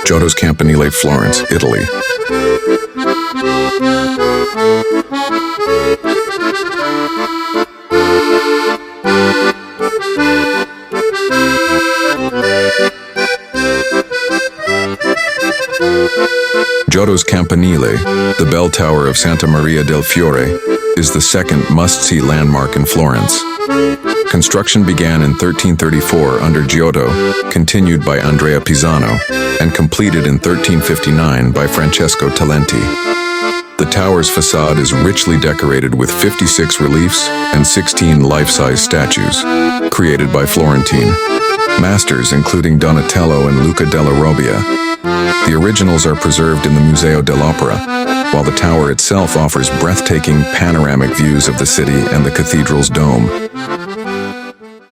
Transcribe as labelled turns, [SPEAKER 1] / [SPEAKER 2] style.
[SPEAKER 1] Giotto's Campanile, Florence, Italy. Giotto's Campanile, the bell tower of Santa Maria del Fiore, is the second must-see landmark in Florence. Construction began in 1334 under Giotto, continued by Andrea Pisano, and completed in 1359 by Francesco Talenti. The tower's facade is richly decorated with 56 reliefs and 16 life-size statues, created by Florentine masters including Donatello and Luca della Robbia. The originals are preserved in the Museo dell'Opera, while the tower itself offers breathtaking panoramic views of the city and the cathedral's dome.